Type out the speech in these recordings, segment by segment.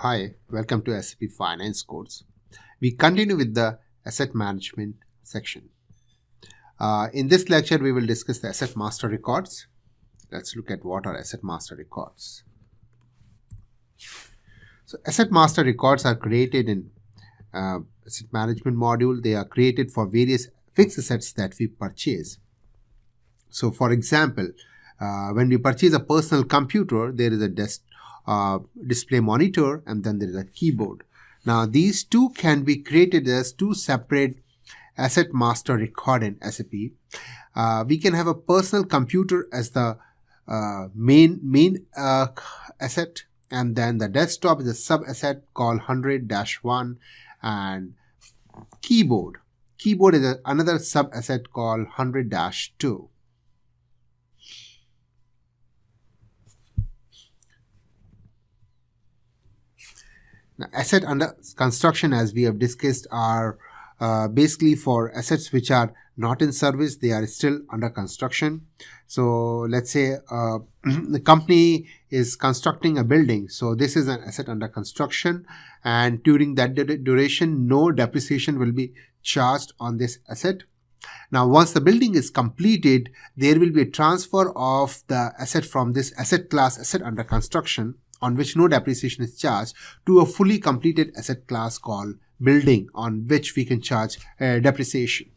Hi, welcome to SAP Finance course. We continue with the asset management section. In this lecture, we will discuss the asset master records. Let's look at what are asset master records. So, asset master records are created in asset management module. They are created for various fixed assets that we purchase. So, for example, when we purchase a personal computer, there is a display monitor and then there is a keyboard. Now, these two can be created as two separate asset master record in SAP. We can have a personal computer as the main asset, and then the desktop is a sub asset called 100-1, and keyboard is another sub asset called 100-2. Now, asset under construction, as we have discussed, are basically for assets which are not in service, they are still under construction. So let's say the company is constructing a building. So this is an asset under construction, and during that duration, no depreciation will be charged on this asset. Now, once the building is completed, there will be a transfer of the asset from this asset class, asset under construction, on which no depreciation is charged, to a fully completed asset class called building, on which we can charge depreciation.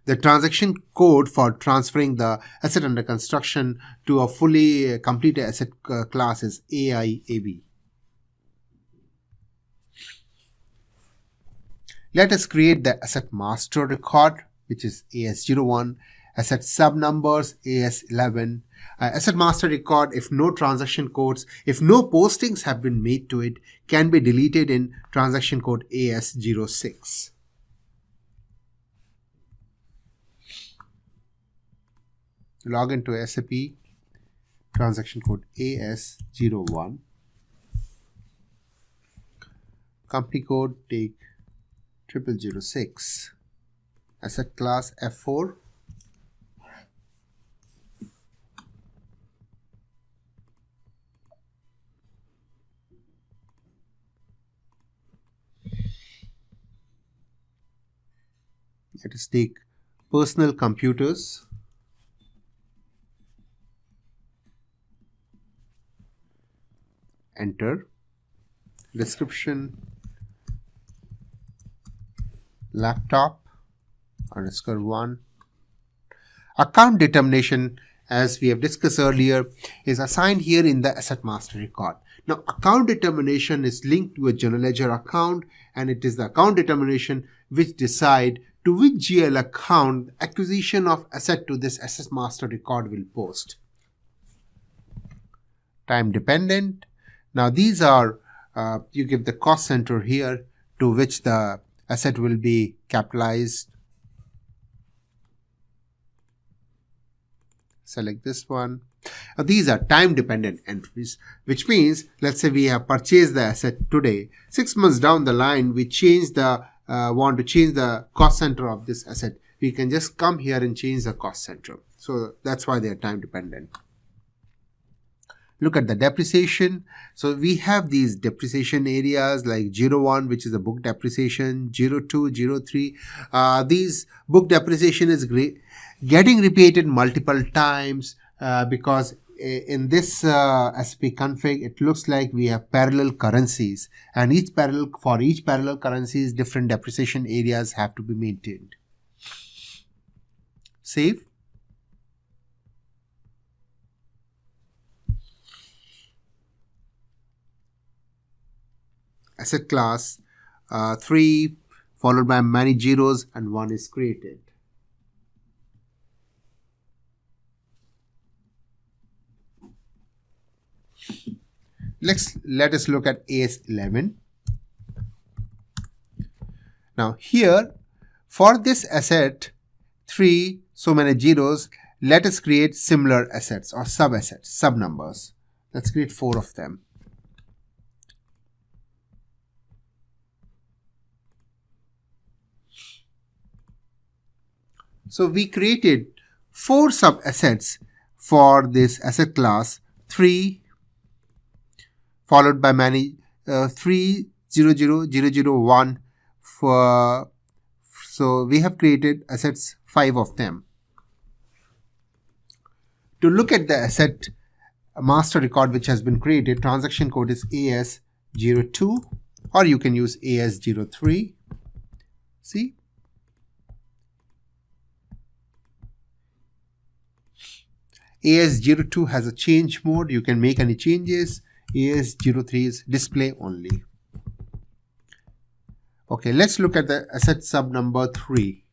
The transaction code for transferring the asset under construction to a fully completed asset class is AIAB. Let us create the asset master record, which is AS01, asset sub numbers AS11. Asset master record, if no transaction codes, if no postings have been made to it, can be deleted in transaction code AS06. Log into SAP, transaction code AS01. Company code, take 0006. Asset class F4. Let us take personal computers. Enter. Description, laptop _1. Account determination, as we have discussed earlier, is assigned here in the asset master record. Now, account determination is linked to a general ledger account, and it is the account determination which decide to which GL account acquisition of asset to this asset master record will post. Time dependent. Now, these are you give the cost center here to which the asset will be capitalized. Select this one. Now, these are time dependent entries, which means, let's say we have purchased the asset today. 6 months down the line, we want to change the cost center of this asset. We can just come here and change the cost center. So that's why they are time dependent. Look at the depreciation. So we have these depreciation areas like 01, which is the book depreciation, 02, 03. These book depreciation is getting repeated multiple times because in this SAP config, it looks like we have parallel currencies, and for each parallel currencies, different depreciation areas have to be maintained. Save. Asset class 3 followed by many zeros and 1 is created. Let us look at AS11. Now here, for this asset 3, so many zeros, let us create similar assets or sub-assets, sub-numbers. Let's create 4 of them. So we created 4 sub-assets for this asset class 3, followed by 300001 for, so we have created assets 5 of them. To look at the asset master record which has been created, transaction code is AS02, or you can use AS03. See, AS02 has a change mode. You can make any changes. AS03 is display only. Okay, let's look at the asset sub number 3.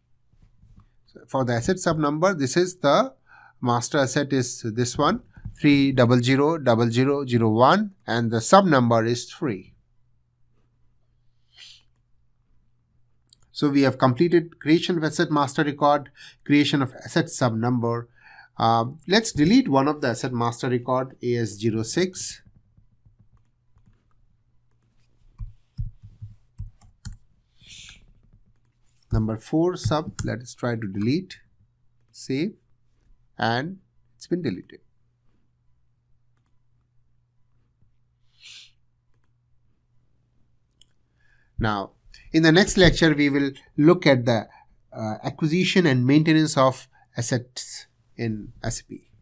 So for the asset sub number, this is the master asset is this one, 3000001, and the sub number is 3. So we have completed creation of asset master record, creation of asset sub number. Let's delete one of the asset master record, AS06. Number 4 sub, let us try to delete, save, and it's been deleted. Now, in the next lecture, we will look at the acquisition and maintenance of assets in SAP.